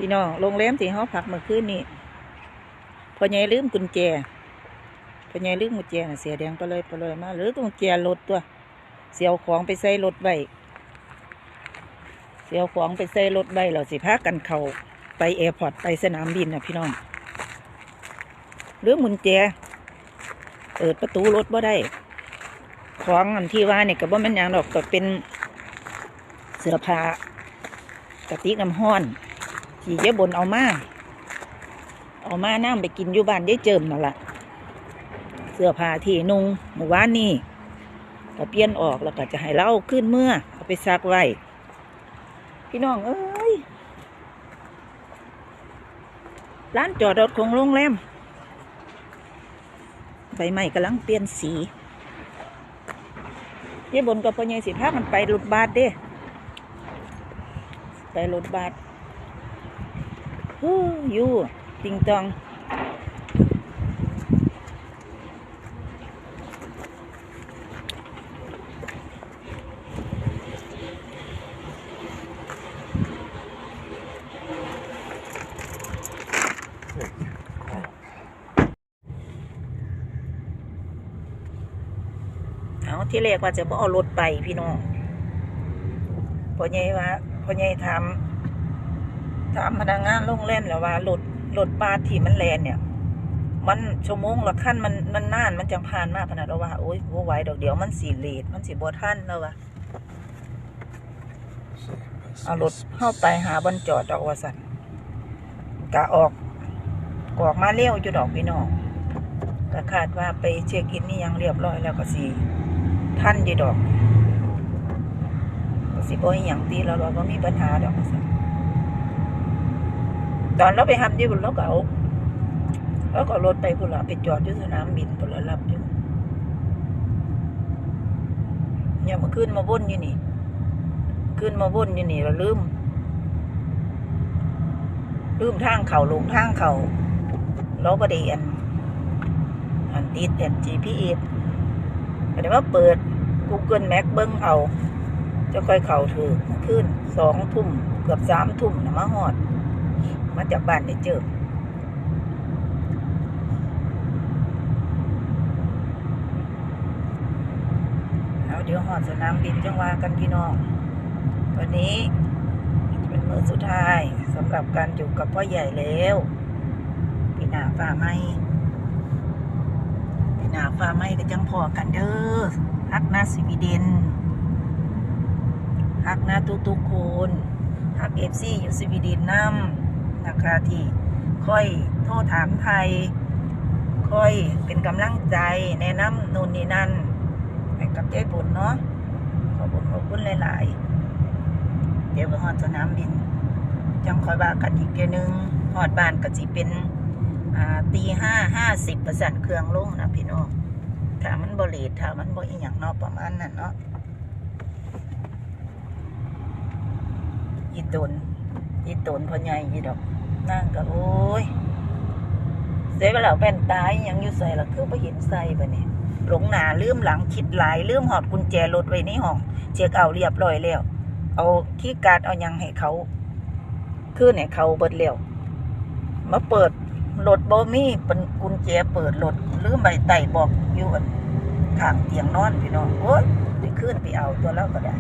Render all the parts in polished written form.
พี่น้องโรงแรมที่เขาพักเมื่อคืนนี้พ่อใหญ่ลืมกุญแจพ่อใหญ่ลืมกุญแจน่ะเสียแดงไปเลยมาหรือกุญแจรถตัวเสียวของไปใส่รถไว้เสียวของไปใส่รถไว้เราสิพากันเข้าไปแอร์พอร์ตไปสนามบินนะพี่น้องลืมกุญแจเปิดประตูรถบ่ได้ของอันที่ว่าเนี่ยก็บ่แม่นหยังดอกก็เป็นเสื้อผ้ากระติกน้ำห้อนที่เจ๊บนเอามานั่งไปกินอยู่บ้านยายเจิมนั่นแหละเสื้อผ้าที่นุ่งเมื่อวานนี้ก็เปลี่ยนออกแล้วก็จะให้เราขึ้นเมื่อเอาไปซักไว้พี่น้องเอ้ยร้านจอดรถของโรงแรมใบไม้กำลังเปลี่ยนสียายบนกับพ่อใหญ่สิพากันไปรถบัสเด้ไปรถบัสอยู่ติงตองเอาที่แรกว่าจะบ่เอารถไปพี่น้องพ่อใหญ่ถามพนักงานโรงแรมแล้วว่ารถบัสที่มันแลนเนี่ยมันชั่วโมงละขั้นมันนานมันจังผ่านมากขนาดเราว่าโอ๊ยบ่ไหวดอกเดี๋ยวมันสิเลทมันสิบ่ทันแล้วว่ะเอารถเข้าไปหาบนจอดดอกว่าสั่นกะออกมาเร็วอยู่ดอกพี่น้องก็คาดว่าไปเช็คอินนี่ยังเรียบร้อยแล้วก็สิทันอยู่ดอกก็สิบ่อีหยังตีเราบ่มีปัญหาดอกว่าสั่นตอนเราไปหับอยู่บนเราก็เอารถไปพุ่นละไปจอดอยู่สนามบินพุ่นละรับอยู่เนี่ยมาขึ้นมาวนอยู่นี่เราลืมทางเขาลงทางเขาเราประเดี๋ยวอันติดGPS แต่ว่าเปิด Google Map เบิ้งเอาจะค่อยเข่าถือขึ้น2 ทุ่มเกือบ3 ทุ่มนะมาฮอดมาจากบ้านได้เจอเดี๋ยวหอดสนามบินจังหวะกันพี่น้องวันนี้เป็นมื้อสุดท้ายสำหรับการอยู่กับพ่อใหญ่แล้วปีหน้าฟ้าไหมก็จังพอกันเด้อฮักนะสวีเดนฮักนะทุกคนฮักFCอยู่สวีเดนนำนะคะที่ค่อยโทรถามไทยค่อยเป็นกำลังใจแนะนำนู่นนี่นั่นให้กับยายบุญเนาะขอบคุณหลายๆเดี๋ยวไปฮอดสนามบินจังคอยว่ากันอีกเทีนึงฮอดบ้านก็สิเป็นตี 5:50%เครื่องลงนะพี่น้องถ้ามันบ่เลทถ้ามันบ่อีหยังเนาะประมาณนั้นเนาะอีตนพ่อใหญ่อีดอกนั่งก็โอ้ยเสียไปแล้วแว่นตายังอยู่ใส่ละคือบ่เห็นใส่บัดนี้หลงหน้าลืมหลังคิดหลายลืมหอดกุญแจรถไว้ในห้องเช็คเอาเรียบร้อยแล้วเอาคีย์การ์ดเอายังให้เขาคืนให้เขาเบิดแล้วมาเปิดรถบ่มีเป็นกุญแจเปิดรถลืมใบไต่บอกอยู่ข้างเตียงนอนพี่น้องโอ๊ยไปขึ้นไปเอาตัวแล้วก็ได้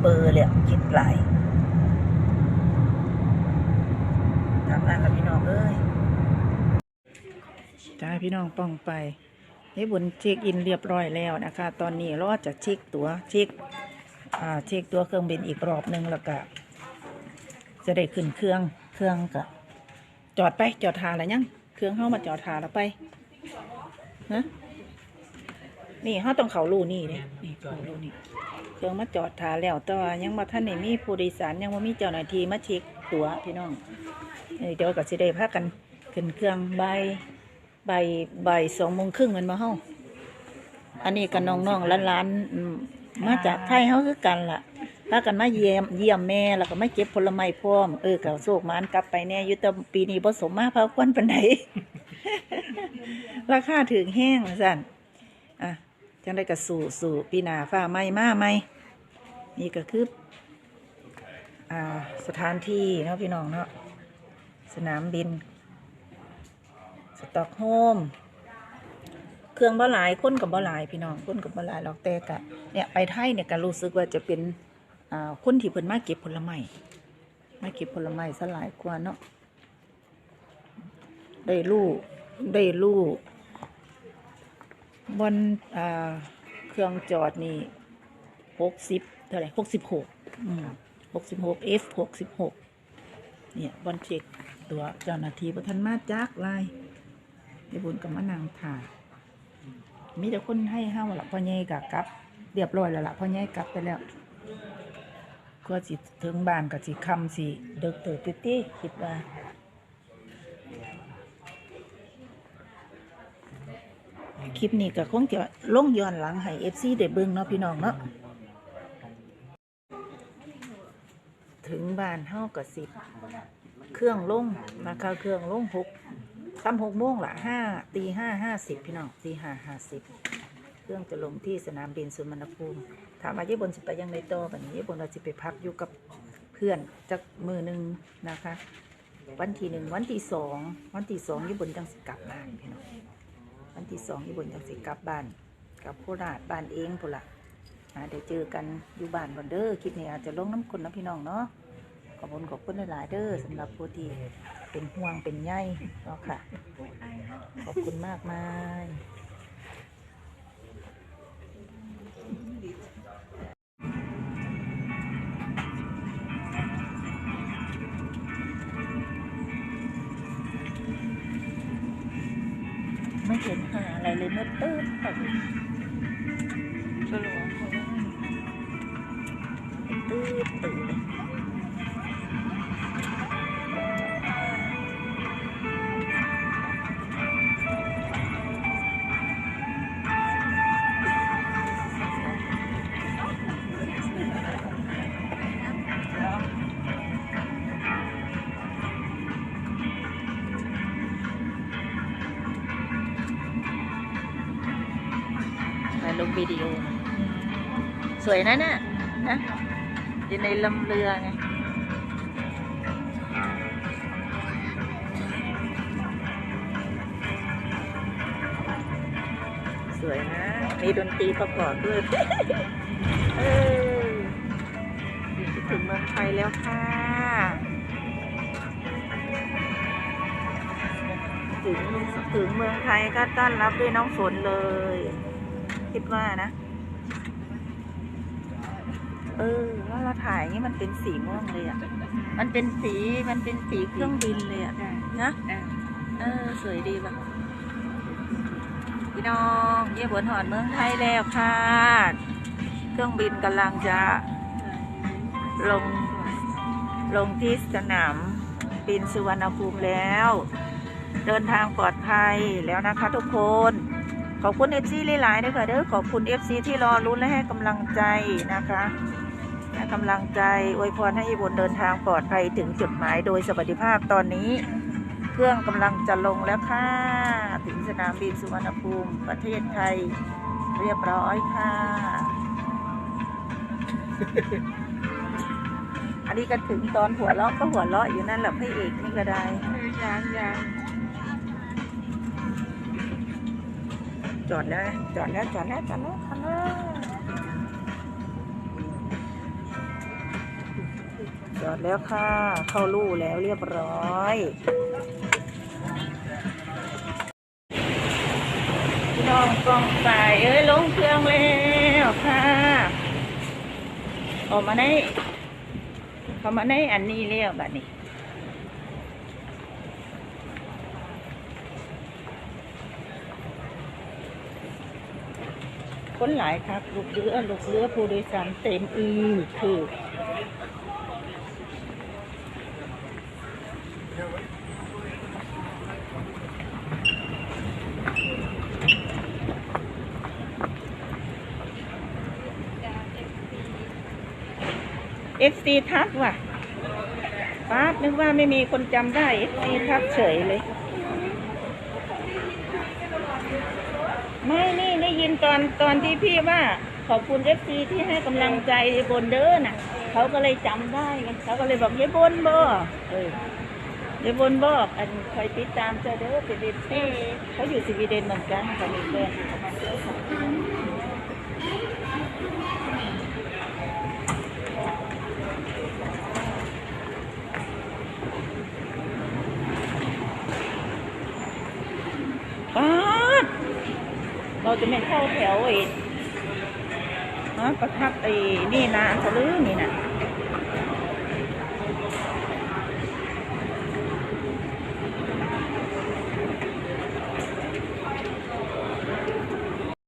เบอร์แล้วคิดหลายทำงานกับพี่น้องเอ้ยจ้าพี่น้องป้องไปนี่บุญเช็คอินเรียบร้อยแล้วนะคะตอนนี้รอจะเช็คตัวเช็คตัวเครื่องบินอีกรอบนึงแล้วก็จะได้ขึ้นเครื่องก็จอดทาแล้วยังเครื่องเข้ามาจอดทาแล้วไปนะนี่เขาต้องเขาลู่นี่เนี่ยนี่เขาลู่นี่เครื่องมาจอดทาแล้วแต่ว่ายังมาท่านไหนมีผู้โดยสารยังว่ามีเจ้าหน้าที่มาเช็คตัวพี่น้องเดี๋ยวก็จะได้พากันขึ้นเครื่องบ่าย2:30มันมาเฮาอันนี้กับน้องๆล้านมาจากไทยเฮาคือกันล่ะพากันมาเยี่ยมแม่แล้วก็มาเก็บผลไม้พร้อมก็โศกมันกลับไปแน่อยู่แต่ปีนี้บ่สมมาพาควันปานใด ราคาถึงแห้งสั่นจังได้ก็สู่ปีหน้าฟ้าใหม่มาใหม่นี่ก็คือ สถานที่เนาะพี่น้องเนาะสนามบินสต็อกโฮล์มเครื่องบ่หลายคนกับบ่หลายพี่น้องคนกับบ่หลายหรอกแต่กะเนี่ยไปไทยเนี่ยก็รู้สึกว่าจะเป็นคนที่เพิ่นมาเก็บผลไม้ซะหลายกว่าเนาะได้ลูกบนเครื่องจอดนี่60เท่าไหร่6666 F66เนี่ยบอลเช็คตัวเจ้าหน้าที่บ่ทันมาจักไล่ได้บุญกับมะนางถ่ายมีแต่คนให้ห้าวละพ่อใหญ่กะกลับเรียบร้อยแล้วล่ะพ่อใหญ่กลับไปแล้วก็สิถึงบ้านก็สิค่ำสิเดึกตื่นติคิดว่าคลิปนี้ก็คงจะลงย้อนหลังให้ FC ได้เบิ่งเนาะพี่น้องเนาะถึงบ้านเฮาก็สิเครื่องลงนะคะเครื่องลง6 โมงละตี 5:50พี่น้องตี 5:50เครื่องจะลงที่สนามบินสุวรรณภูมิถามว่าญี่ปุ่นสิไปยังในโตแบบนี้ญี่ปุ่นเราจะไปพักอยู่กับเพื่อนจักมือหนึ่งนะคะวันที่ 1วันที่ 2ญี่ปุ่นจังสิกลับบ้านพี่น้องวันที่ 2ญี่ปุ่นจังสิกลับบ้านกับโคราชบ้านเองพุ่นละเดี๋ยวเจอกันอยู่บ้านบอนเดอร์คลิปนี้อาจจะลงน้ำคนนะพี่น้องเนาะขอบคุณหลายๆเด้อสำหรับผู้ที่เป็นห่วงเป็นใยเนาะค่ะขอบคุณมากมายไม่เห็นหาอะไรเลยมืดตื้นแบบสลัวตื้นตื่นลงวิดีโอสวยนะเนี่ยนะอยู่ในลำเรือไงสวยนะมีดนตรีประกอบด้วยถึงเมืองไทยแล้วค่ะถึงเมืองไทยก็ต้อนรับด้วยน้องฝนเลยคิดว่านะว่าเราถ่ายนี่มันเป็นสีม่วงเลยอ่ะมันเป็นสีเครื่องบินเลยอ่ะนะสวยดีป่ะพี่น้องเยี่ยมหอดเมืองไทยแล้วค่ะเครื่องบินกำลังจะลงที่สนามบินสุวรรณภูมิแล้วเดินทางปลอดภัยแล้วนะคะทุกคนขอบคุณ FC หลายๆด้วยค่ะเด้อขอบคุณ FC ที่รอลุ้นและให้กำลังใจนะคะให้กำลังใจอวยพรให้ญี่ปุ่นเดินทางปลอดภัยถึงจุดหมายโดยสวัสดิภาพตอนนี้เครื่องกำลังจะลงแล้วค่ะถึงสนามบินสุวรรณภูมิประเทศไทยเรียบร้อยค่ะอันนี้ก็ถึงตอนหัวเราะก็หัวเราะอยู่นั่นแหละพระเอกนี่ก็ได้ยังจอดแล้วค่ะเข้าลู่แล้วเรียบร้อยพี่น้องกองสายลงเครื่องแล้วค่ะออกมาในอันนี้แล้วบัดนี้คนหลายครับลูกเรือผู้โดยสารเต็มคือFC ทักว่ะป้านึกว่าไม่มีคนจำได้ FC ทักเฉยเลยไม่นี่ได้ยินตอนที่พี่ว่าขอบคุณ FC ที่ให้กำลังใจบนเด้อน่ะ เขาก็เลยจำได้ไงเขาก็เลยบอกยายบนบ่ยายบนบอกอันคอยติดตามเจ้าเด้อเป็นเด็กเขาอยู่สวีเดนเหมือนกันเขามีเพื่อนเขามาเที่ยวสองคนป๊าดเราจะไม่เข้าแถวประทับนี่นะอันทะลึ่งนี่นะ